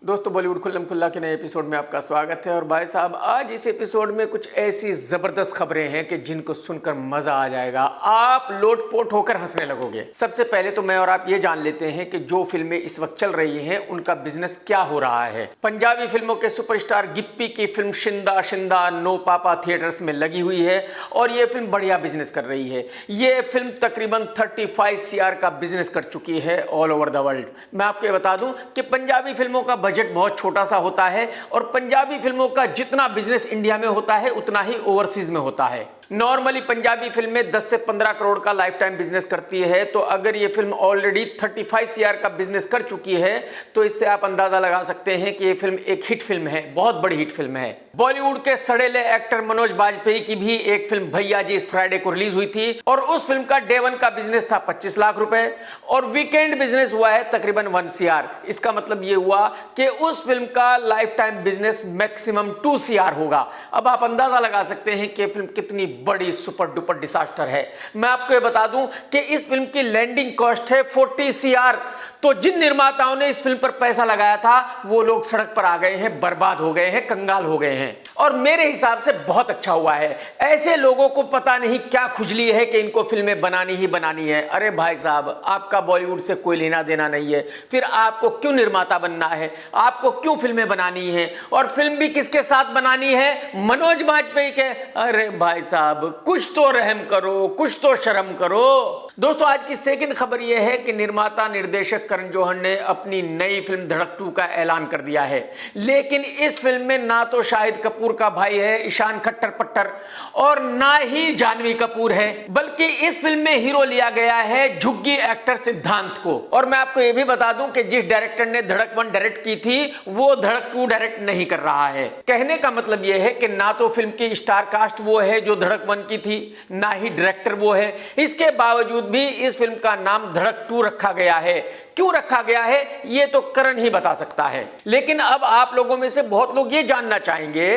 दोस्तों बॉलीवुड खुल्लम खुल्ला के नए एपिसोड में आपका स्वागत है। और भाई साहब, आज इस एपिसोड में कुछ ऐसी ज़बरदस्त खबरें हैं कि जिनको सुनकर मज़ा आ जाएगा, आप लोटपोट होकर हंसने लगोगे। सबसे पहले तो मैं और आप ये जान लेते हैं कि जो फिल्में इस वक्त चल रही हैं उनका बिजनेस क्या हो रहा है। पंजाबी फिल्मों के सुपरस्टार गिप्पी की फिल्म शिंदा शिंदा नो पापा थिएटर्स में लगी हुई है और ये फिल्म बढ़िया बिजनेस कर रही है। ये फिल्म तकरीबन 35 CR का बिजनेस कर चुकी है ऑल ओवर द वर्ल्ड। मैं आपको ये बता दूं कि पंजाबी फिल्मों का बजट बहुत छोटा सा होता है और पंजाबी फिल्मों का जितना बिजनेस इंडिया में होता है उतना ही ओवरसीज में होता है। नॉर्मली पंजाबी फिल्में 10 से 15 करोड़ का लाइफ टाइम बिजनेस करती है, तो अगर ये फिल्म ऑलरेडी 35 CR का बिजनेस कर चुकी है तो इससे आप अंदाजा लगा सकते हैं कि ये फिल्म एक हिट फिल्म है, बहुत बड़ी हिट फिल्म है। बॉलीवुड के सड़ेले एक्टर मनोज बाजपेयी की भी एक फिल्म भैया जी इस फ्राइडे को रिलीज हुई थी और उस फिल्म का डे 1 का बिजनेस था 25 लाख रुपए और वीकेंड बिजनेस हुआ है तकरीबन 1 CR। इसका मतलब ये हुआ कि उस फिल्म का life time business maximum 2 CR होगा। अब आप अंदाजा लगा सकते हैं कि फिल्म कितनी बड़ी सुपर डुपर डिजास्टर है। मैं आपको ये बता दूं कि इस फिल्म की लैंडिंग कॉस्ट है 40 CR। तो जिन निर्माताओं ने इस फिल्म पर पैसा लगाया था वो लोग सड़क पर आ गए हैं, बर्बाद हो गए हैं, कंगाल हो गए हैं। और मेरे हिसाब से बहुत अच्छा हुआ है। ऐसे लोगों को पता नहीं क्या खुजली है कि इनको फिल्में बनानी ही बनानी है। अरे भाई साहब, आपका बॉलीवुड से कोई लेना देना नहीं है, फिर आपको क्यों निर्माता बनना है, आपको क्यों फिल्में बनानी है? और फिल्म भी किसके साथ बनानी है? मनोज बाजपेयी के। अरे भाई साहब, कुछ तो रहम करो, कुछ तो शर्म करो। दोस्तों, आज की सेकंड खबर यह है कि निर्माता निर्देशक करण जौहर ने अपनी नई फिल्म धड़क 2 का ऐलान कर दिया है। लेकिन इस फिल्म में ना तो शाहिद कपूर का भाई है ईशान खट्टर पट्टर और ना ही जानवी कपूर है, बल्कि इस फिल्म में हीरो लिया गया है झुग्गी एक्टर सिद्धांत को। और मैं आपको यह भी बता दूं कि जिस डायरेक्टर ने धड़क 1 डायरेक्ट की थी वो धड़क 2 डायरेक्ट नहीं कर रहा है। कहने का मतलब यह है कि ना तो फिल्म की स्टार कास्ट वो है जो धड़क 1 की थी, ना ही डायरेक्टर वो है। इसके बावजूद भी इस फिल्म का नाम धड़क 2 रखा गया है। क्यों रखा गया है ये तो करण ही बता सकता है। लेकिन अब आप लोगों में से बहुत लोग ये जानना चाहेंगे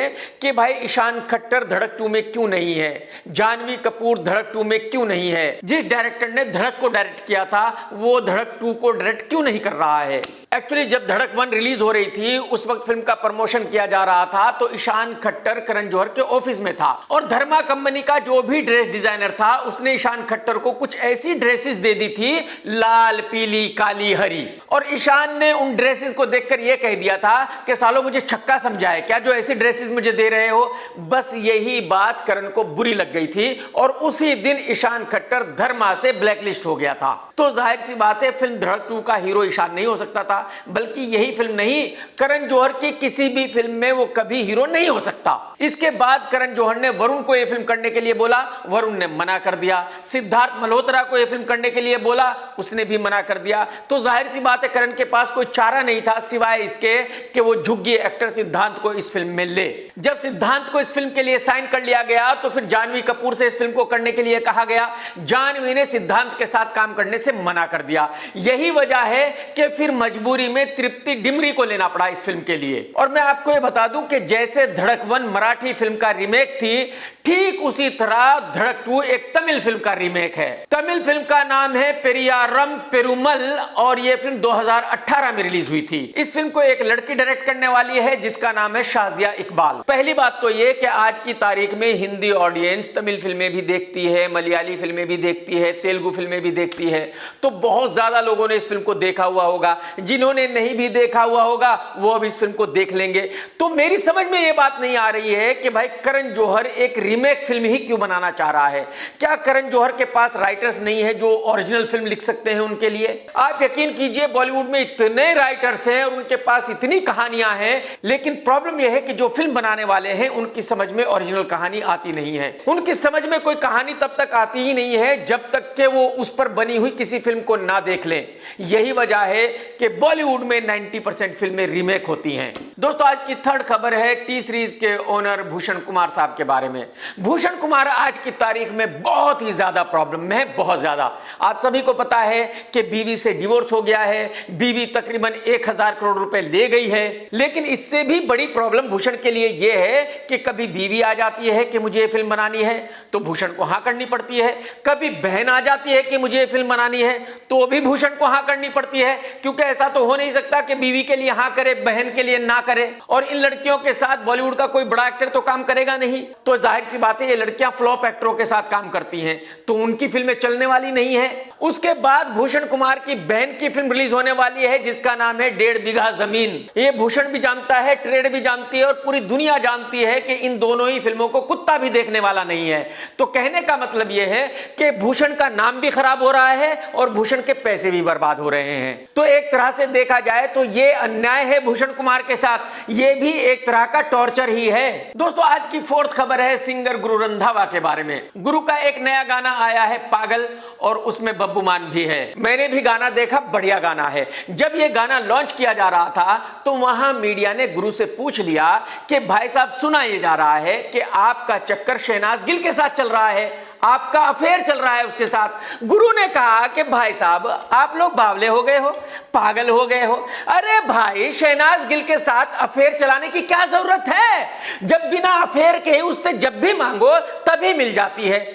कि भाई ईशान खट्टर धड़क 2 में क्यों नहीं है, जानवी कपूर धड़क 2 में क्यों नहीं है? जिस डायरेक्टर ने धड़क को डायरेक्ट किया था वो धड़क 2 को डायरेक्ट क्यों नहीं कर रहा है? एक्चुअली जब धड़क 1 रिलीज हो रही थी उस वक्त फिल्म का प्रमोशन किया जा रहा था तो ईशान खट्टर करण जौहर के ऑफिस में था और धर्मा कंपनी का जो भी ड्रेस डिजाइनर था उसने ईशान खट्टर को कुछ ऐसी ड्रेसेस दे दी थी, लाल पीली काली हरी। और ईशान ने उन ड्रेसेस को देखकर यह कह दिया था कि सालो मुझे छक्का समझा है क्या जो ऐसी ड्रेसेस मुझे दे रहे हो? बस यही बात करण को बुरी लग गई थी और उसी दिन ईशान खट्टर धर्मा से ब्लैकलिस्ट हो गया था। तो जाहिर सी बात है फिल्म धड़क 2 का हीरो ईशान नहीं हो सकता था, बल्कि यही फिल्म नहीं, करण जौहर की किसी भी फिल्म में वो कभी हीरो नहीं हो सकता। इसके बाद करण जौहर ने वरुण को यह फिल्म करने के लिए बोला, वरुण ने मना कर दिया। सिद्धार्थ मल्होत्रा को यह फिल्म करने के लिए बोला, उसने भी मना कर दिया। तो जाहिर सी बात है करण के पास कोई चारा नहीं था सिवाय इसके कि वो झुग्गी एक्टर सिद्धांत को इस फिल्म में ले। जब सिद्धांत को इस फिल्म के लिए साइन कर लिया गया तो फिर जानवी कपूर से इस फिल्म को करने के लिए कहा गया। जानवी ने सिद्धांत के साथ काम करने से मना कर दिया। यही वजह है कि फिर मजबूरी में तृप्ति डिमरी को लेना पड़ा इस फिल्म के लिए। और मैं आपको यह बता दूं कि जैसे धड़क 1 मराठी फिल्म का रीमेक थी, ठीक उसी तरह धड़क 2 एक तमिल फिल्म का रीमेक है। तमिल फिल्म का नाम है पेरियारम पेरुमल और यह फिल्म 2018 में रिलीज हुई थी। इस फिल्म को एक लड़की डायरेक्ट करने वाली है जिसका नाम है शाजिया इकबाल। पहली बात तो यह कि आज की तारीख में हिंदी ऑडियंस तमिल फिल्में भी देखती है, मलयाली फिल्में भी देखती है, तेलुगु फिल्में भी देखती है। तो बहुत ज्यादा लोगों ने इस फिल्म को देखा हुआ होगा। जिन्होंने नहीं भी देखा हुआ होगा वो अब इस फिल्म को देख लेंगे। तो मेरी समझ में यह बात नहीं आ रही है कि भाई करण जौहर एक रीमेक फिल्म ही क्यों बनाना चाह रहा है? क्या करण जौहर के पास राइटर्स नहीं है जो ओरिजिनल फिल्म लिख सकते हैं उनके लिए? आप यकीन कीजिए बॉलीवुड में इतने राइटर्स हैं और उनके पास इतनी कहानियां हैं, लेकिन प्रॉब्लम यह है कि जो फिल्म बनाने वाले हैं उनकी समझ में ओरिजिनल कहानी आती नहीं है। उनकी समझ में कोई कहानी तब तक आती ही नहीं है जब तक कि वो उस पर बनी हुई किसी फिल्म को ना देख लें। यही वजह है कि बॉलीवुड में 90% फिल्में रीमेक होती हैं। दोस्तों, आज की थर्ड खबर है टी सीरीज के ओनर भूषण कुमार साहब के बारे में। भूषण कुमार आज की तारीख में बहुत ही ज्यादा प्रॉब्लम में है, बहुत बहुत ज्यादा। आप सभी को पता है कि बीवी से डिवोर्स हो गया है, बीवी तकरीबन 1000 करोड़ रुपए ले गई है। लेकिन इससे भी बड़ी प्रॉब्लम भूषण के लिए यह है कि कभी बीवी आ जाती है कि मुझे ये फिल्म बनानी है तो भूषण को हां करनी पड़ती है, कभी बहन आ जाती है कि मुझे ये फिल्म बनानी है तो भी भूषण को हां करनी पड़ती है, क्योंकि ऐसा तो हो नहीं सकता कि बीवी के लिए हां करे, बहन के लिए ना करे। और इन लड़कियों के साथ बॉलीवुड का कोई बड़ा एक्टर तो काम करेगा नहीं, तो जाहिर सी बात है ये लड़कियां फ्लॉप एक्टरों के साथ काम करती हैं, तो उनकी फिल्में चलने वाली नहीं है। उसके बाद भूषण कुमार की बहन की फिल्म रिलीज होने वाली है जिसका नाम है 1.5 बीघा जमीन। ये भूषण भी जानता है, ट्रेड भी जानती है और पूरी दुनिया जानती है कि इन दोनों ही फिल्मों को कुत्ता भी देखने वाला नहीं है। तो कहने का मतलब यह है कि भूषण का नाम भी खराब हो रहा है और भूषण के पैसे भी बर्बाद हो रहे हैं। तो एक तरह से देखा जाए तो यह अन्याय है भूषण कुमार के साथ, यह भी एक तरह का टॉर्चर ही है। दोस्तों आज की फोर्थ खबर है सिंगर गुरु रंधावा के बारे में। गुरु का एक नया गाना आया है पागल, और उसमें बब्बू मान भी है। मैंने भी गाना देखा, बढ़िया गाना है। जब यह गाना लॉन्च किया जा रहा था तो वहां मीडिया ने गुरु से पूछ लिया कि भाई साहब सुना यह जा रहा है कि आपका चक्कर शहनाज गिल के साथ चल रहा है, आपका अफेयर चल रहा है उसके साथ। गुरु ने कहा कि भाई साहब आप लोग बावले हो गए हो, पागल हो गए हो। अरे भाई शहनाज गिल के साथ अफेयर चलाने की क्या जरूरत है, जब बिना अफेयर के उससे जब भी मांगो तभी मिल जाती है।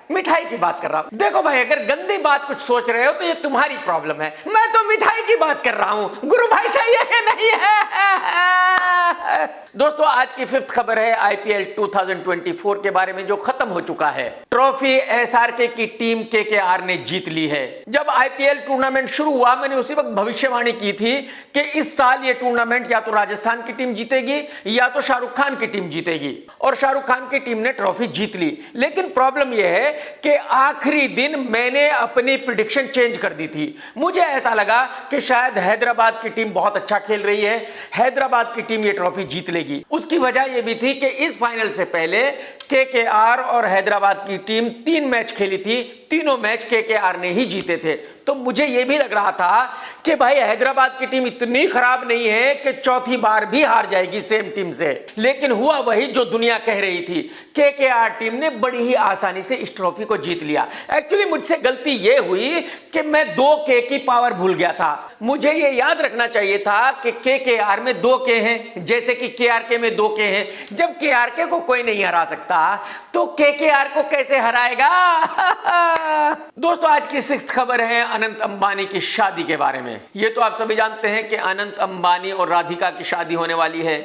मिठाई की बात कर रहा हूं। देखो भाई अगर गंदी बात कुछ सोच रहे हो तो ये तुम्हारी प्रॉब्लम है, मैं तो मिठाई की बात कर रहा हूं। गुरु भाई सही है कि नहीं है? दोस्तों आज की फिफ्थ खबर है आईपीएल 2024 के बारे में जो खत्म हो चुका है। ट्रॉफी एसआरके की टीम केकेआर ने जीत ली है। जब आईपीएल टूर्नामेंट शुरू हुआ मैंने उसी वक्त भविष्यवाणी की थी कि इस साल ये टूर्नामेंट या तो राजस्थान की टीम जीतेगी या तो शाहरुख खान की टीम जीतेगी, और शाहरुख खान की टीम ने ट्रॉफी जीत ली। लेकिन प्रॉब्लम यह है कि आखिरी दिन मैंने अपनी प्रेडिक्शन चेंज कर दी थी। मुझे ऐसा लगा कि शायद हैदराबाद की टीम बहुत अच्छा खेल रही है, हैदराबाद की टीम ये ट्रॉफी जीत लेगी। उसकी वजह यह भी थी कि इस फाइनल से पहले केकेआर और हैदराबाद की टीम 3 मैच खेली थी, तीनों मैच केकेआर ने ही जीते थे। तो मुझे यह भी लग रहा था कि भाई हैदराबाद की टीम इतनी खराब नहीं है कि चौथी बार भी हार जाएगी सेम टीम से। लेकिन हुआ वही जो दुनिया कह रही थी, केकेआर टीम ने बड़ी ही आसानी से इस ट्रॉफी को जीत लिया। एक्चुअली मुझसे गलती यह हुई कि मैं 2K की पावर भूल गया था। मुझे यह याद रखना चाहिए था कि केकेआर में 2K हैं, जैसे कि केआरके में 2K हैं। जब केआरके को कोई नहीं हरा सकता तो केकेआर को कैसे हराएगा? दोस्तों आज की सिक्स्थ खबर है अनंत अंबानी की शादी के बारे में। ये तो आप सभी जानते हैं कि अनंत अंबानी और राधिका की शादी होने वाली है।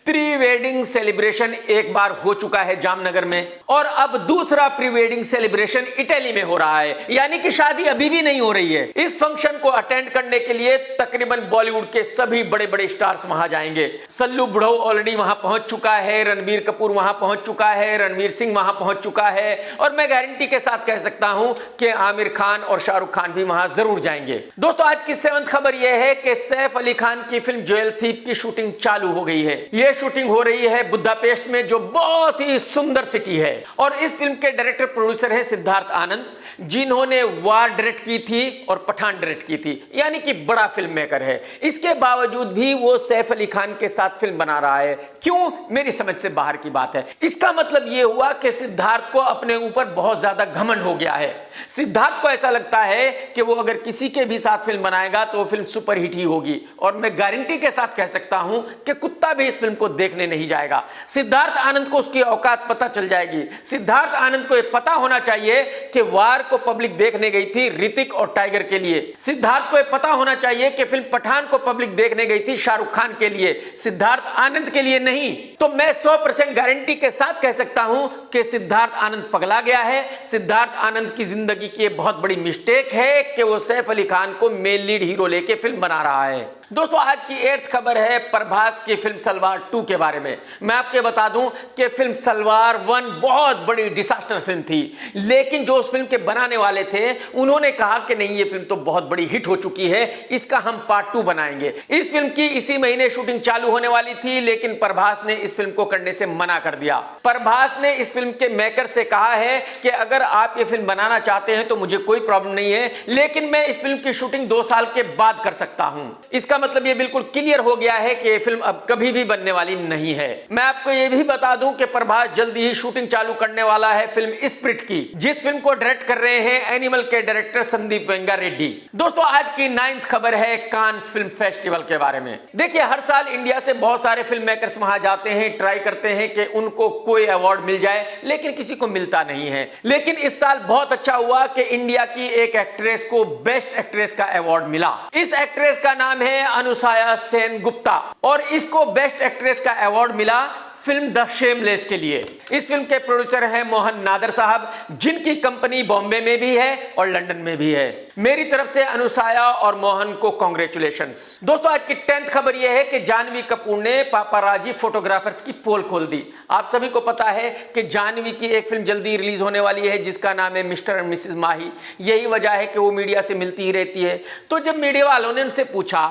प्री वेडिंग सेलिब्रेशन एक बार हो चुका है जामनगर में, और अब दूसरा प्री वेडिंग सेलिब्रेशन इटली में हो रहा है, यानी कि शादी अभी भी नहीं हो रही है। इस फंक्शन को अटेंड करने के लिए तकरीबन बॉलीवुड के सभी बड़े बड़े स्टार्स वहां जाएंगे। सल्लू बुढ़ऊ ऑलरेडी वहां पहुंच चुका है, रणबीर कपूर वहां पहुंच चुका है, रणवीर सिंह वहां पहुंच चुका है, और मैं गारंटी के साथ कह सकता हूं कि आमिर खान और शाहरुख खान भी वहां जरूर जाएंगे। दोस्तों आज की सेवंथ खबर यह है कि सैफ अली खान की फिल्म ज्वेल थीप की शूटिंग चालू हो गई है। यह शूटिंग हो रही है बुदापेस्ट में, जो बहुत ही सुंदर सिटी है, और इस फिल्म के डायरेक्टर प्रोड्यूसर है सिद्धार्थ आनंद, जिन्होंने वार डायरेक्ट की थी और पठान डायरेक्ट की थी, यानी कि बड़ा फिल्म मेकर है। इसके बावजूद भी वो सैफ अली खान के साथ फिल्म बना रहा है। क्यों? मेरी समझ से बाहर की बात है। इसका मतलब यह हुआ कि सिद्धार्थ को अपने ऊपर बहुत ज्यादा घमंड हो गया है। सिद्धार्थ को ऐसा लगता है कि वो अगर किसी के भी साथ फिल्म बनाएगा तो वो फिल्म सुपरहिट ही होगी, और मैं गारंटी के साथ कह सकता हूं कि कुत्ता भी इस फिल्म को देखने नहीं जाएगा। सिद्धार्थ आनंद को उसकी औकात पता चल जाएगी। सिद्धार्थ आनंद को यह पता होना चाहिए कि वार को पब्लिक देखने गई थी ऋतिक और टाइगर के लिए। सिद्धार्थ को यह पता होना चाहिए कि फिल्म पठान को पब्लिक देखने गई थी शाहरुख खान के लिए, सिद्धार्थ आनंद के लिए नहीं। तो मैं 100% गारंटी के साथ कह सकता हूं कि सिद्धार्थ आनंद पगला गया है। सिद्धार्थ आनंद की जिंदगी की बहुत बड़ी मिस्टेक है कि वो सैफ अली खान को मेल लीड हीरो लेके फिल्म बना रहा है। दोस्तों आज की 8th खबर है प्रभास की फिल्म सलवार 2 के बारे में। मैं आपके बता दूं कि फिल्म सलवार 1 बहुत बड़ी डिसास्टर फिल्म थी, लेकिन जो उस फिल्म के बनाने वाले थे उन्होंने कहा कि नहीं ये फिल्म तो बहुत बड़ी हिट हो चुकी है, इसका हम पार्ट 2 बनाएंगे। इस फिल्म की इसी महीने शूटिंग चालू होने वाली थी, लेकिन प्रभास ने इस फिल्म को करने से मना कर दिया। प्रभास ने इस फिल्म के मेकर से कहा है कि अगर आप ये फिल्म बनाना चाहते हैं तो मुझे कोई प्रॉब्लम नहीं है, लेकिन मैं इस फिल्म की शूटिंग 2 साल के बाद कर सकता हूं। इसका मतलब ये बिल्कुल क्लियर हो गया है कि ये फिल्म अब कभी भी बनने वाली नहीं है। मैं आपको ये भी बता दूं कि प्रभास जल्दी ही शूटिंग चालू करने वाला है फिल्म स्पिरिट की, जिस फिल्म को डायरेक्ट कर रहे हैं एनिमल के डायरेक्टर संदीप वेंगा रेड्डी। दोस्तों आज की 9th खबर है कांस फिल्म फेस्टिवल के बारे में। देखिए हर साल इंडिया से बहुत सारे फिल्म मेकर्स वहां जाते हैं, ट्राई करते हैं कि उनको कोई अवार्ड मिल जाए, लेकिन किसी को मिलता नहीं है। लेकिन इस साल बहुत अच्छा हुआ कि इंडिया की एक एक्ट्रेस को बेस्ट एक्ट्रेस का अवार्ड मिला। इस एक्ट्रेस का नाम है अनुसाया सेन गुप्ता और इसको बेस्ट एक्ट्रेस का अवार्ड मिला फिल्म द शेमलेस के लिए। इस फिल्म के प्रोड्यूसर हैं मोहन नादर साहब, जिनकी कंपनी बॉम्बे में भी है और लंदन में भी है। मेरी तरफ से अनुसाया और मोहन को कांग्रेचुलेशंस। दोस्तों आज की 10th खबर यह है कि जानवी कपूर ने पापाराजी फोटोग्राफर्स की पोल खोल दी। आप सभी को पता है कि जानवी की एक फिल्म जल्दी रिलीज होने वाली है जिसका नाम है मिस्टर एंड मिसेस माही। यही वजह है कि वो मीडिया से मिलती ही रहती है। तो जब मीडिया वालों ने उनसे पूछा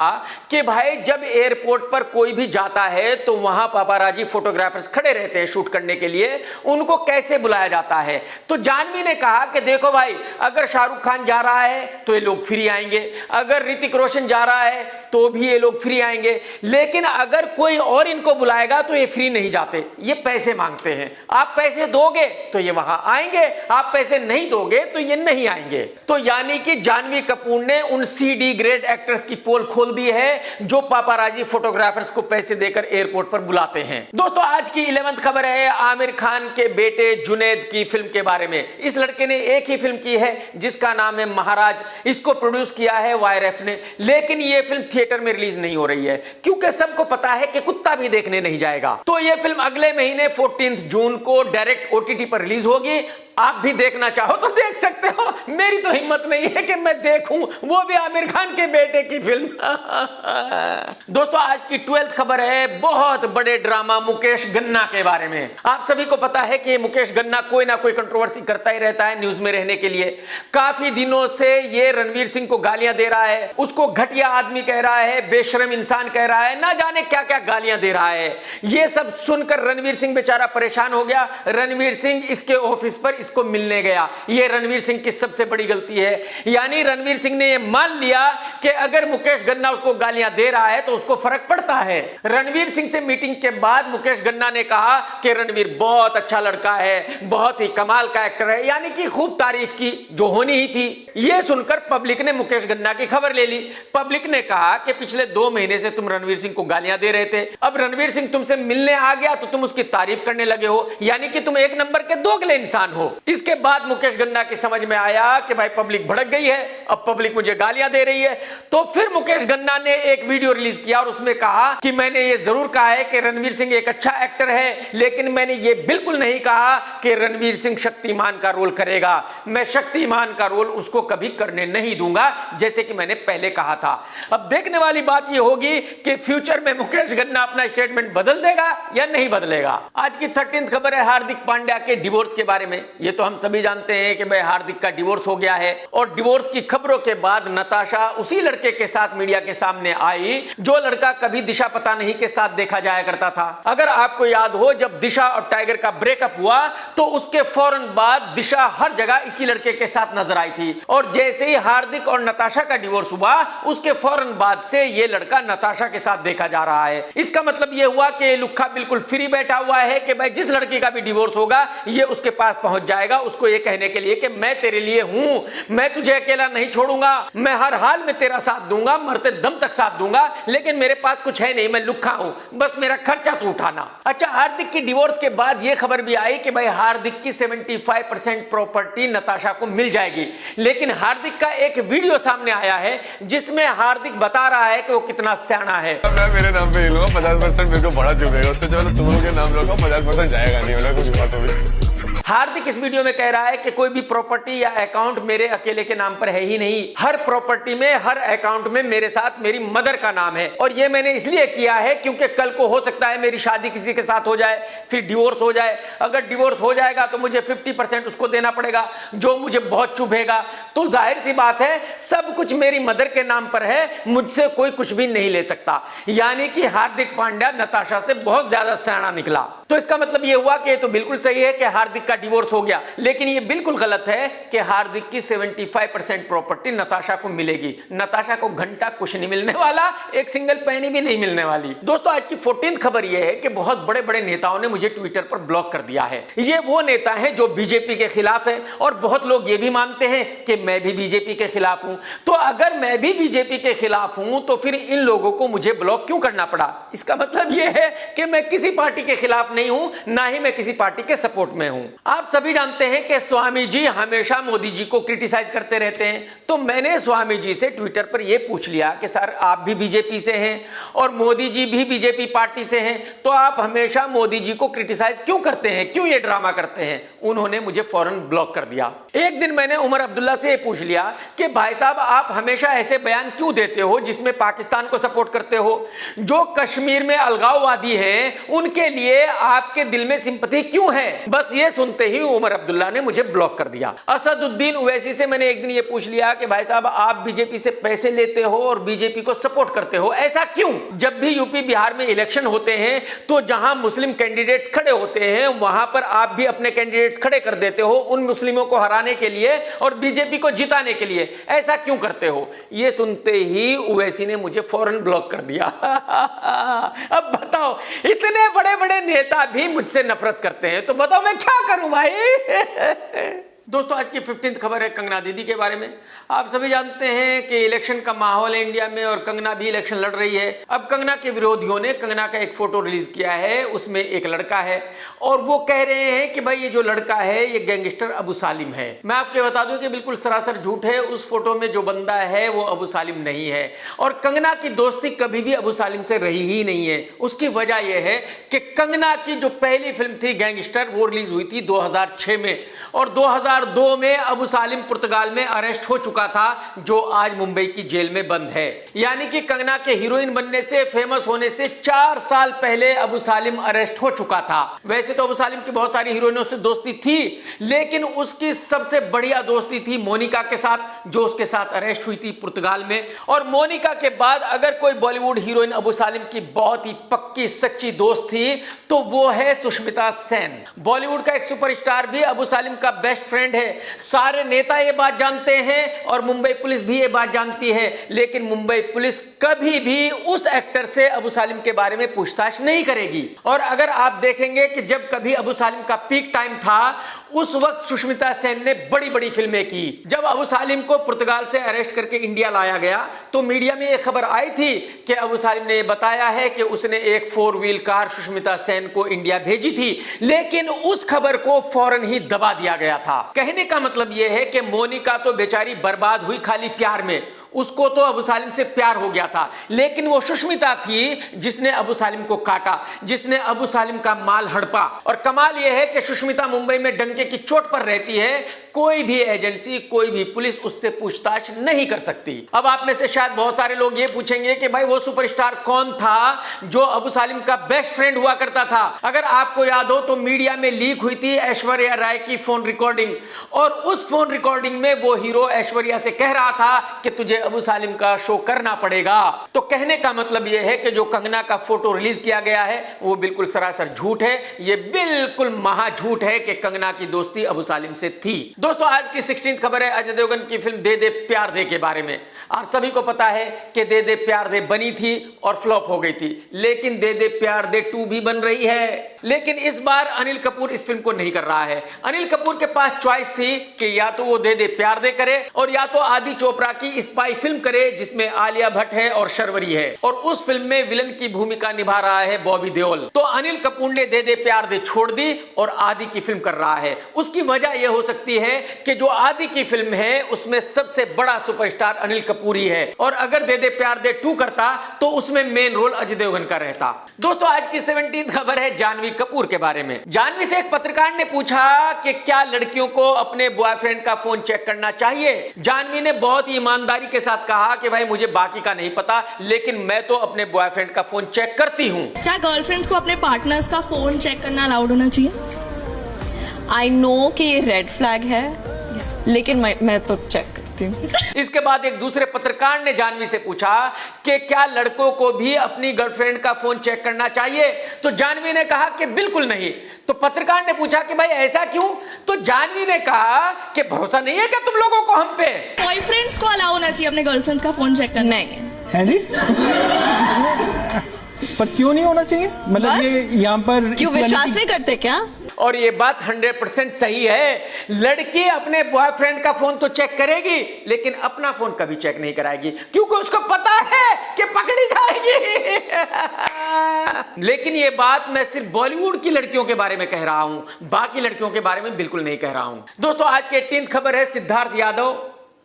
कि भाई जब एयरपोर्ट पर कोई भी जाता है तो वहां पापाराजी फोटोग्राफर्स खड़े रहते हैं शूट करने के लिए, उनको कैसे बुलाया जाता है, तो जानवी ने कहा कि देखो भाई अगर शाहरुख खान जा रहा है तो ये लोग फ्री आएंगे, अगर ऋतिक रोशन जा रहा है तो भी ये लोग फ्री आएंगे, लेकिन अगर कोई और इनको बुलाएगा तो ये फ्री नहीं जाते, ये पैसे मांगते हैं। आप पैसे दोगे तो ये वहां आएंगे, आप पैसे नहीं दोगे तो ये नहीं आएंगे। तो यानी कि जानवी कपूर ने उन CD ग्रेड एक्टर्स की पोल खोल दी है जो पापाराजी फोटोग्राफर्स को पैसे देकर एयरपोर्ट पर बुलाते हैं। दोस्तों आज की 11th खबर है आमिर खान के बेटे जुनैद की फिल्म के बारे में। इस लड़के ने एक ही फिल्म की है जिसका नाम है महाराज। इसको प्रोड्यूस किया है YRF ने, लेकिन यह फिल्म थिएटर में रिलीज नहीं हो रही है क्योंकि सबको पता है कि कुत्ता भी देखने नहीं जाएगा। तो यह फिल्म अगले महीने 14 जून को डायरेक्ट OTT पर रिलीज होगी। आप भी देखना चाहो तो देख सकते हो, मेरी तो हिम्मत नहीं है कि मैं देखूं, वो भी आमिर खान के बेटे की फिल्म। दोस्तों आज की 12th खबर है बहुत बड़े ड्रामा मुकेश गन्ना के बारे में। आप सभी को पता है कि मुकेश गन्ना कोई ना कोई कंट्रोवर्सी करता ही रहता है न्यूज में रहने के लिए। काफी दिनों से ये रणवीर सिंह को गालियां दे रहा है, उसको घटिया आदमी कह रहा है, बेशरम इंसान कह रहा है, ना जाने क्या क्या गालियां दे रहा है। ये सब सुनकर रणवीर सिंह बेचारा परेशान हो गया। रणवीर सिंह इसके ऑफिस पर इसको मिलने गया। यह रणवीर सिंह की सबसे बड़ी गलती है। यानी रणवीर सिंह ने यह मान लिया कि अगर मुकेश गन्ना उसको गालियां दे रहा है तो उसको फर्क पड़ता है। रणवीर सिंह से मीटिंग के बाद मुकेश गन्ना ने कहा कि रणवीर बहुत अच्छा लड़का है, बहुत ही कमाल का एक्टर है, यानी कि खूब तारीफ की जो होनी ही थी। यह सुनकर पब्लिक ने मुकेश गन्ना की खबर ले ली। पब्लिक ने कहा कि पिछले 2 महीने से तुम रणवीर सिंह को गालियां दे रहे थे, अब रणवीर सिंह तुमसे मिलने आ गया तो तुम उसकी तारीफ करने लगे हो, यानी कि तुम एक नंबर के दोगले इंसान हो। इसके बाद मुकेश गन्ना की समझ में आया कि भाई पब्लिक भड़क गई है, अब पब्लिक मुझे गालियां दे रही है। तो फिर मुकेश गन्ना ने एक वीडियो रिलीज किया और उसमें कहा कि मैंने ये जरूर कहा है कि रणवीर सिंह एक अच्छा एक्टर है, लेकिन मैंने ये बिल्कुल नहीं कहा कि रणवीर सिंह शक्तिमान का रोल करेगा। मैं शक्तिमान का रोल उसको कभी करने नहीं दूंगा, जैसे कि मैंने पहले कहा था। अब देखने वाली बात यह होगी कि फ्यूचर में मुकेश गन्ना अपना स्टेटमेंट बदल देगा या नहीं बदलेगा। आज की 13th खबर है हार्दिक पांड्या के डिवोर्स के बारे में। ये तो हम सभी जानते हैं कि भाई हार्दिक का डिवोर्स हो गया है और डिवोर्स की खबरों के बाद नताशा उसी लड़के के साथ मीडिया के सामने आई जो लड़का कभी दिशा पता नहीं के साथ देखा जाया करता था। अगर आपको याद हो जब दिशा और टाइगर का ब्रेकअप हुआ तो उसके फौरन बाद दिशा हर जगह इसी लड़के के साथ नजर आई थी और जैसे ही हार्दिक और नताशा का डिवोर्स हुआ उसके फौरन बाद से ये लड़का नताशा के साथ देखा जा रहा है। इसका मतलब ये हुआ कि लुक्खा बिल्कुल फ्री बैठा हुआ है कि भाई जिस लड़की का भी डिवोर्स होगा ये उसके पास पहुंच जाएगा उसको ये कहने के लिए कि मैं तेरे लिए हूं, मैं तुझे अकेला नहीं छोड़ूंगा, मैं हर हाल में तेरा साथ दूंगा, मरते दम तक साथ दूंगा, लेकिन मेरे पास कुछ है नहीं, मैं लुक्खा हूं, बस मेरा खर्चा तू उठाना। अच्छा हार्दिक की डिवोर्स के बाद यह खबर भी आई कि भाई हार्दिक की 75% प्रॉपर्टी नताशा को मिल जाएगी, लेकिन हार्दिक का एक वीडियो सामने आया है जिसमें हार्दिक बता रहा है कि वो कितना सियाना है। मैं मेरे नाम पे ही लूंगा, 50% मेरे को बड़ा चुभेगा, उससे जो तुम लोग के नाम रखो 50% जाएगा नहीं, वाला कुछ बात होगी। हार्दिक इस वीडियो में कह रहा है कि कोई भी प्रॉपर्टी या अकाउंट मेरे अकेले के नाम पर है ही नहीं, हर प्रॉपर्टी में हर अकाउंट में मेरे साथ मेरी मदर का नाम है और ये मैंने इसलिए किया है क्योंकि कल को हो सकता है मेरी शादी किसी के साथ हो जाए, फिर डिवोर्स हो जाए, अगर डिवोर्स हो जाएगा तो मुझे 50% उसको देना पड़ेगा जो मुझे बहुत चुभेगा। तो जाहिर सी बात है सब कुछ मेरी मदर के नाम पर है, मुझसे कोई कुछ भी नहीं ले सकता। यानी कि हार्दिक पांड्या नताशा से बहुत ज्यादा सियाना निकला। तो इसका मतलब यह हुआ कि तो बिल्कुल सही है कि हार्दिक का डिवोर्स हो गया। लेकिन ये बिल्कुल गलत है कि हार्दिक की 75% प्रॉपर्टी नताशा को मिलेगी। नताशा को घंटा कुछ नहीं मिलने वाला, एक सिंगल पैनी भी नहीं मिलने वाली। दोस्तों आज की 14th खबर यह है कि बहुत बड़े बड़े नेताओं ने मुझे ट्विटर पर ब्लॉक कर दिया है। ये वो नेता है जो बीजेपी के खिलाफ है और बहुत लोग ये भी मानते हैं कि मैं भी बीजेपी के खिलाफ हूं। तो अगर मैं भी बीजेपी के खिलाफ हूं तो फिर इन लोगों को मुझे ब्लॉक क्यों करना पड़ा? इसका मतलब यह है कि मैं किसी पार्टी के खिलाफ नहीं हूं, ना ही मैं किसी पार्टी के सपोर्ट में हूं। आप सभी जानते हैं कि स्वामी जी हमेशा मोदी जी को क्रिटिसाइज करते रहते हैं। तो मैंने स्वामी जी से ट्विटर पर यह पूछ लिया कि सर आप भी बीजेपी से हैं और मोदी जी भी बीजेपी पार्टी से हैं, तो आप हमेशा मोदी जी को क्रिटिसाइज क्यों करते हैं, क्यों ये ड्रामा करते हैं? उन्होंने मुझे फौरन ब्लॉक कर दिया। एक दिन मैंने उमर अब्दुल्ला से पूछ लिया कि भाई साहब आप हमेशा ऐसे बयान क्यों देते हो जिसमें पाकिस्तान को सपोर्ट करते हो? जो कश्मीर में अलगाववादी हैं उनके लिए आपके दिल में सिंपैथी क्यों है? बस ये सुनते ही उमर अब्दुल्ला ने मुझे ब्लॉक कर दिया। असदुद्दीन ओवैसी से मैंने एक दिन ये पूछ लिया कि भाई साहब आप बीजेपी से पैसे लेते हो और बीजेपी को सपोर्ट करते हो, ऐसा क्यों? जब भी यूपी बिहार में इलेक्शन होते हैं तो जहां मुस्लिम कैंडिडेट्स खड़े होते हैं वहां पर आप भी अपने कैंडिडेट्स खड़े कर देते हो उन मुस्लिमों को हराने के लिए और बीजेपी को जिताने के लिए, ऐसा क्यों करते हो? ये सुनते ही ओवैसी ने मुझे फौरन ब्लॉक कर दिया। अब बताओ इतने बड़े बड़े नेता भी मुझसे नफरत करते हैं तो बताओ मैं क्या करूं भाई? दोस्तों आज की 15th खबर है कंगना दीदी के बारे में। आप सभी जानते हैं कि इलेक्शन का माहौल है इंडिया में और कंगना भी इलेक्शन लड़ रही है। अब कंगना के विरोधियों ने कंगना का एक फोटो रिलीज किया है, उसमें एक लड़का है और वो कह रहे हैं कि भाई ये जो लड़का है ये गैंगस्टर अबू सालिम है। मैं आपको बता दूं कि बिल्कुल सरासर झूठ है। उस फोटो में जो बंदा है वो अबू सालिम नहीं है और कंगना की दोस्ती कभी भी अबू सालिम से रही ही नहीं है। उसकी वजह यह है कि कंगना की जो पहली फिल्म थी गैंगस्टर वो रिलीज हुई थी 2006 में और 2002 में अबू सालिम पुर्तगाल में अरेस्ट हो चुका था जो आज मुंबई की जेल में बंद है। यानी कि कंगना के हीरोइन बनने से, फेमस होने से 4 साल पहले अबू सालिम अरेस्ट हो चुका था। वैसे तो अबू सालिम की बहुत सारी हीरोइनों से दोस्ती थी लेकिन उसकी सबसे बढ़िया दोस्ती थी मोनिका के साथ जो उसके साथ अरेस्ट हुई थी पुर्तगाल में। और मोनिका के बाद अगर कोई बॉलीवुड हीरोइन अबू सालिम की बहुत ही पक्की सच्ची दोस्त थी तो वो है सुष्मिता सेन। बॉलीवुड का एक सुपरस्टार भी अबू सालिम का बेस्ट फ्रेंड है। सारे नेता ये बात जानते हैं और मुंबई पुलिस भी ये बात जानती है, लेकिन मुंबई पुलिस कभी भी उस एक्टर से अबू सालिम के बारे में पूछताछ नहीं करेगी। और अगर आप देखेंगे कि जब कभी अबू सालिम का पीक टाइम था उस वक्त सुष्मिता सेन ने बड़ी बड़ी फिल्में की। जब अबू सालिम को पुर्तगाल से अरेस्ट करके इंडिया लाया गया तो मीडिया में एक खबर आई थी कि अबू सालिम ने बताया है कि उसने एक 4 व्हील कार सुष्मिता सेन को इंडिया भेजी थी, लेकिन उस खबर को फौरन ही दबा दिया गया था। कहने का मतलब यह है कि मोनिका तो बेचारी बर्बाद हुई खाली प्यार में, उसको तो अबू सालिम से प्यार हो गया था, लेकिन वो सुष्मिता थी जिसने अबू सालिम को काटा, जिसने अबू सालिम का माल हड़पा। और कमाल यह है कि सुष्मिता मुंबई में डंके की चोट पर रहती है, कोई भी एजेंसी, कोई भी पुलिस उससे पूछताछ नहीं कर सकती। अब आप में से शायद बहुत सारे लोग ये पूछेंगे कि भाई वो सुपरस्टार कौन था जो अबू सालिम का बेस्ट फ्रेंड हुआ करता था? अगर आपको याद हो तो मीडिया में लीक हुई थी ऐश्वर्या राय की फोन रिकॉर्डिंग और उस फोन रिकॉर्डिंग में वो हीरो ऐश्वर्या से कह रहा था कि तुझे अबू सालिम का शो करना पड़ेगा। तो कहने का मतलब यह है कि जो कंगना का फोटो रिलीज किया गया है वो बिल्कुल सरासर झूठ है। ये बिल्कुल महा झूठ है कि कंगना की दोस्ती अबू सालिम से थी। दोस्तों आज की 16th खबर है अजय देवगन की फिल्म दे दे प्यार दे के बारे में। आप सभी को पता है कि दे दे प्यार दे बनी थी और फ्लॉप हो गई थी, लेकिन दे दे प्यार दे 2 भी बन रही है। लेकिन इस बार अनिल कपूर इस फिल्म को नहीं कर रहा है। अनिल कपूर के पास चॉइस थी कि या तो वो दे दे प्यार दे करे और या तो आदि चोपड़ा की स्पाई फिल्म करे जिसमें आलिया भट्ट है और शर्वरी है और उस फिल्म में विलन की भूमिका निभा रहा है बॉबी देओल। तो अनिल कपूर ने दे दे प्यार दे छोड़ दी और आदि की फिल्म कर रहा है। उसकी वजह यह हो सकती है कि जो आदि की फिल्म है उसमें सबसे बड़ा सुपरस्टार अनिल कपूर ही है और अगर दे दे प्यार दे 2 करता तो उसमें मेन रोल अजय देवगन का रहता। दोस्तों आज की 17th खबर है जानवी कपूर के बारे में। जानवी से एक पत्रकार ने पूछा कि क्या लड़कियों को अपने बॉयफ्रेंड का फोन चेक करना चाहिए। जानवी ने बहुत ही ईमानदारी के साथ कहा कि भाई मुझे बाकी का नहीं पता लेकिन मैं तो अपने बॉयफ्रेंड का फोन चेक करती हूँ। क्या गर्लफ्रेंड्स को अपने पार्टनर्स का फोन चेक करना अलाउड होना चाहिए? आई नो कि ये रेड फ्लैग है लेकिन मैं तो चेक करती सकती हूँ। इसके बाद एक दूसरे पत्रकार ने जानवी से पूछा कि क्या लड़कों को भी अपनी गर्लफ्रेंड का फोन चेक करना चाहिए, तो जानवी ने कहा कि बिल्कुल नहीं। तो पत्रकार ने पूछा कि भाई ऐसा क्यों, तो जानवी ने कहा कि भरोसा नहीं है क्या तुम लोगों को हम पे। बॉयफ्रेंड्स को अलाउ होना चाहिए अपने गर्लफ्रेंड का फोन चेक करना। नहीं है जी? पर क्यों नहीं होना चाहिए? मतलब बस? ये यहाँ पर क्यों विश्वास नहीं करते क्या? और ये बात 100% सही है। लड़की अपने बॉयफ्रेंड का फोन तो चेक करेगी लेकिन अपना फोन कभी चेक नहीं कराएगी, क्योंकि उसको पता है कि पकड़ी जाएगी। लेकिन ये बात मैं सिर्फ बॉलीवुड की लड़कियों के बारे में कह रहा हूं, बाकी लड़कियों के बारे में बिल्कुल नहीं कह रहा हूं। दोस्तों आज की 18th खबर है सिद्धार्थ यादव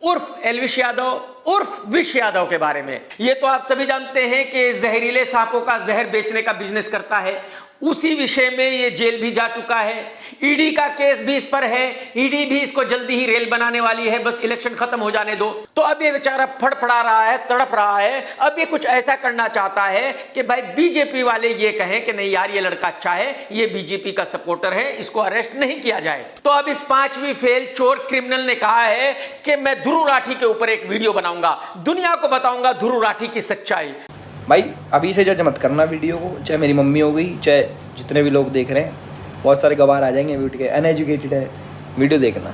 उर्फ एल्विश यादव उर्फ विश यादव के बारे में। ये तो आप सभी जानते हैं कि जहरीले सांपों का जहर बेचने का बिजनेस करता है। उसी विषय में ये जेल भी जा चुका है। ईडी का केस भी इस पर है। ईडी भी इसको जल्दी ही रेल बनाने वाली है, बस इलेक्शन खत्म हो जाने दो। तो अब ये बेचारा फड़फड़ा रहा है, तड़प रहा है। अब ये कुछ ऐसा करना चाहता है कि भाई बीजेपी वाले ये कहें कि नहीं यार ये लड़का अच्छा है, ये बीजेपी का सपोर्टर है, इसको अरेस्ट नहीं किया जाए। तो अब इस 5वीं फेल चोर क्रिमिनल ने कहा है कि मैं ध्रुव राठी के ऊपर एक वीडियो बनाऊंगा, दुनिया को बताऊंगा ध्रुव राठी की सच्चाई। भाई अभी से जज मत करना वीडियो को, चाहे मेरी मम्मी हो गई चाहे जितने भी लोग देख रहे हैं, बहुत सारे गवार आ जाएंगे वीडियो के, अनएजुकेटेड है, वीडियो देखना।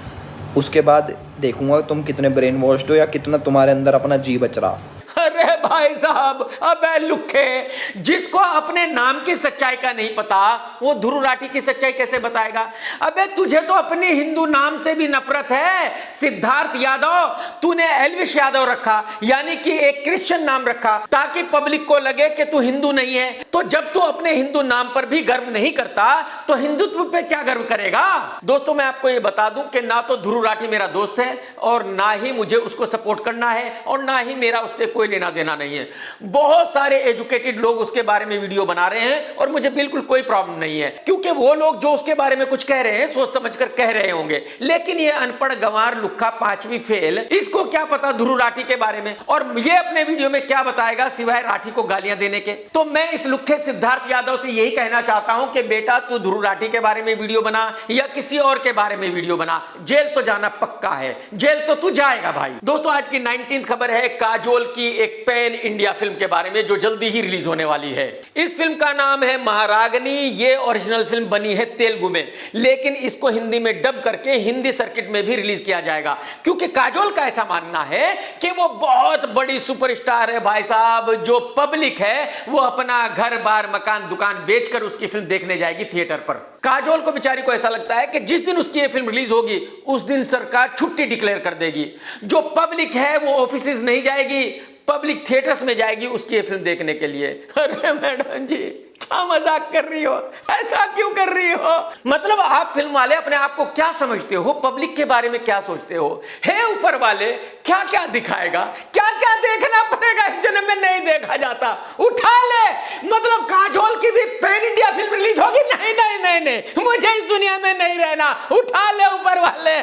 उसके बाद देखूंगा तुम कितने ब्रेन वॉश्ड हो या कितना तुम्हारे अंदर अपना जी बच रहा। अरे भाई साहब, अबे लुखे, जिसको अपने नाम की सच्चाई का नहीं पता वो ध्रुव राठी की सच्चाई कैसे बताएगा? अबे तुझे तो अपने हिंदू नाम से भी नफरत है। सिद्धार्थ यादव, तूने एल्विश यादव रखा, यानी कि एक क्रिश्चियन नाम रखा ताकि पब्लिक को लगे कि तू हिंदू नहीं है। तो जब तू अपने हिंदू नाम पर भी गर्व नहीं करता तो हिंदुत्व पे क्या गर्व करेगा? दोस्तों मैं आपको ये बता दूं कि ना तो ध्रुव राठी मेरा दोस्त है और ना ही मुझे उसको सपोर्ट करना है और ना ही मेरा उससे कोई लेना देना नहीं है। बहुत सारे एजुकेटेड लोग उसके बारे में वीडियो बना रहे हैं और मुझे बिल्कुल कोई प्रॉब्लम नहीं है, क्योंकि वो लोग जो उसके बारे में कुछ कह रहे हैं सोच समझकर कह रहे होंगे। लेकिन ये अनपढ़ गंवार लुक्खा 5वीं फेल, इसको क्या पता ध्रुव राठी के बारे में, और ये अपने वीडियो में क्या बताएगा सिवाय राठी को गालियां देने के। तो मैं इस लुक्खे सिद्धार्थ यादव से यही कहना चाहता हूं कि बेटा तू ध्रुव राठी के बारे में वीडियो बना या किसी और के बारे में वीडियो बना, जेल तो जाना पक्का है, जेल तो तू जाएगा भाई। दोस्तों आज की 19th खबर है काजोल की एक पैन इंडिया फिल्म के बारे में जो जल्दी ही रिलीज होने वाली है। इस फिल्म का नाम है महारागनी। ये ओरिजिनल फिल्म बनी है तेलुगु में, लेकिन इसको हिंदी में डब करके हिंदी सर्किट में भी रिलीज किया जाएगा, क्योंकि काजोल का ऐसा मानना है कि वो बहुत बड़ी सुपरस्टार है भाई साहब। जो पब्लिक है वो अपना घर बार मकान दुकान बेचकर उसकी फिल्म देखने जाएगी थिएटर पर। काजोल को बेचारी को ऐसा लगता है कि जिस दिन उसकी ये फिल्म रिलीज होगी उस दिन सरकार छुट्टी डिक्लेयर कर देगी। जो पब्लिक है वो ऑफिसेज नहीं जाएगी, पब्लिक थिएटर्स में जाएगी उसकी ये फिल्म देखने के लिए। अरे मैडम जी क्या मजाक कर रही हो, ऐसा क्यों कर रही हो? मतलब आप फिल्म वाले अपने आप को क्या समझते हो, पब्लिक के बारे में क्या सोचते हो? हे ऊपर वाले क्या क्या दिखाएगा, क्या क्या देखना पड़ेगा इस जन्म में नहीं देखा जाता, उठा ले। मतलब काजोल की भी पैन इंडिया फिल्म रिलीज होगी? नहीं नहीं नहीं नहीं, मुझे इस दुनिया में नहीं रहना, उठा ले ऊपर वाले।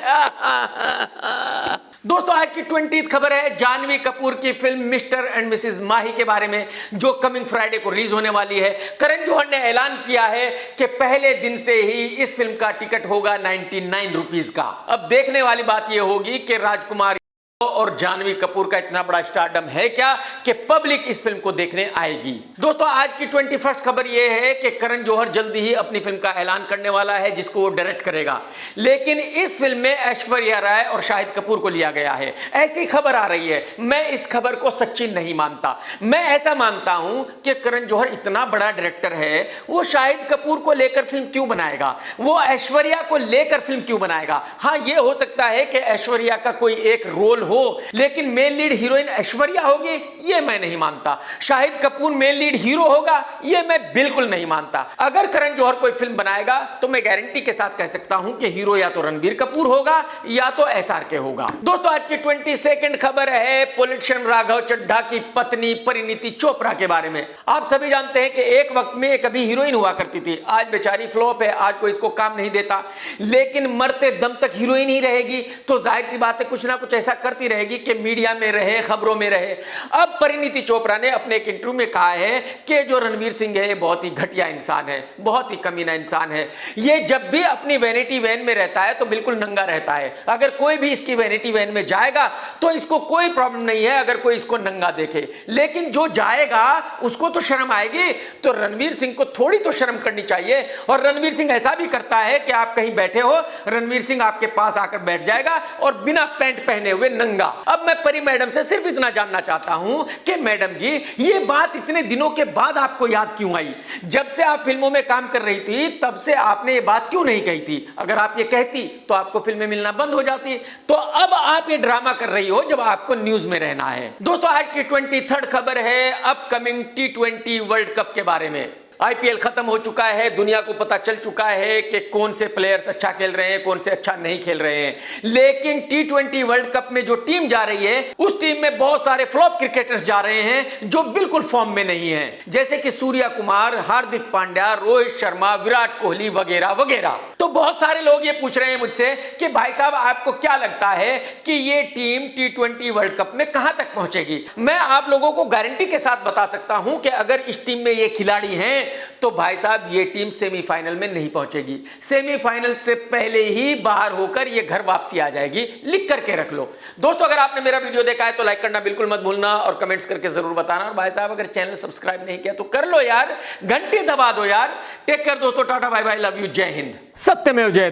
दोस्तों आज की 20th खबर है जानवी कपूर की फिल्म मिस्टर एंड मिसेस माही के बारे में, जो कमिंग फ्राइडे को रिलीज होने वाली है। करण जौहर ने ऐलान किया है कि पहले दिन से ही इस फिल्म का टिकट होगा 99 रुपीज का। अब देखने वाली बात यह होगी कि राजकुमार और जानवी कपूर का इतना बड़ा स्टारडम है क्या कि पब्लिक इस फिल्म को देखने आएगी। दोस्तों आज की 21st खबर यह है कि करण जौहर जल्दी ही अपनी फिल्म का ऐलान करने वाला है जिसको वो डायरेक्ट करेगा, लेकिन इस फिल्म में ऐश्वर्या राय और शाहिद कपूर को लिया गया है, ऐसी खबर आ रही है। मैं इस खबर को सच्ची नहीं मानता। मैं ऐसा मानता हूं कि करण जौहर इतना बड़ा डायरेक्टर है, वो शाहिद कपूर को लेकर फिल्म क्यों बनाएगा, वो ऐश्वर्या को लेकर फिल्म क्यों बनाएगा? हाँ ये हो सकता है कि ऐश्वर्या का कोई एक रोल हो, लेकिन मेन लीड हीरोइन ऐश्वर्या होगी ये मैं नहीं मानता। Shahid Kapoor main lead hero होगा ये मैं बिल्कुल नहीं मानता। अगर करण जौहर कोई फिल्म बनाएगा तो मैं गारंटी के साथ कह सकता हूं कि हीरो या तो रणबीर कपूर होगा या तो SRK होगा। दोस्तों आज की 22nd खबर है पॉलिटिशियन राघव चड्ढा की पत्नी परिणीति चोपड़ा के बारे में। आप सभी जानते हैं कि एक वक्त में कभी हीरोइन हुआ करती थी, आज बेचारी फ्लॉप है, आज कोई इसको काम नहीं देता, लेकिन मरते दम तक हीरोइन ही रहेगी। तो जाहिर सी बात है कुछ ना कुछ ऐसा करती करती रहेगी कि मीडिया में रहे, खबरों में रहे। अब परिणीति चोपड़ा ने अपने एक इंटरव्यू में कहा है कि जो रणवीर सिंह है ये बहुत ही घटिया इंसान है, बहुत ही कमीना इंसान है। ये जब भी अपनी वैनिटी वैन में रहता है तो बिल्कुल नंगा रहता है। अगर कोई भी इसकी वैनिटी वैन में जाएगा तो इसको कोई प्रॉब्लम नहीं है अगर कोई इसको नंगा देखे, लेकिन जो जाएगा उसको तो शर्म आएगी। तो रणवीर सिंह को थोड़ी तो शर्म करनी चाहिए। और रणवीर सिंह ऐसा भी करता है कि आप कहीं बैठे हो, रणवीर सिंह आपके पास आकर बैठ जाएगा और बिना पैंट पहने हुए नंगा। अब मैं परी मैडम से सिर्फ इतना जानना चाहता हूं कि मैडम जी ये बात इतने दिनों के बाद आपको याद क्यों आई? जब से आप फिल्मों में काम कर रही थी तब से आपने ये बात क्यों नहीं कही थी? अगर आप ये कहती तो आपको फिल्में मिलना बंद हो जाती। तो अब आप ये ड्रामा कर रही हो जब आपको न्यूज में रहना है। दोस्तों आज की 23rd खबर है अपकमिंग T20 वर्ल्ड कप के बारे में। आईपीएल खत्म हो चुका है, दुनिया को पता चल चुका है कि कौन से प्लेयर्स अच्छा खेल रहे हैं, कौन से अच्छा नहीं खेल रहे हैं। लेकिन T20 वर्ल्ड कप में जो टीम जा रही है उस टीम में बहुत सारे फ्लॉप क्रिकेटर्स जा रहे हैं जो बिल्कुल फॉर्म में नहीं हैं, जैसे कि सूर्या कुमार, हार्दिक पांड्या, रोहित शर्मा, विराट कोहली वगैरह वगैरह। तो बहुत सारे लोग ये पूछ रहे हैं मुझसे कि भाई साहब आपको क्या लगता है कि ये टीम T20 वर्ल्ड कप में कहां तक पहुंचेगी? मैं आप लोगों को गारंटी के साथ बता सकता हूं कि अगर इस टीम में ये खिलाड़ी हैं तो भाई साहब ये टीम सेमीफाइनल में नहीं पहुंचेगी। सेमीफाइनल से पहले ही बाहर होकर ये घर वापसी आ जाएगी, लिख करके रख लो। दोस्तों अगर आपने मेरा वीडियो देखा है तो लाइक करना बिल्कुल मत भूलना और कमेंट्स करके जरूर बताना। और भाई साहब अगर चैनल सब्सक्राइब नहीं किया तो कर लो यार, घंटी दबा दो यार। टेक केयर दोस्तों, tata bye bye, love you, जय हिंद। सत्यमेव जयते।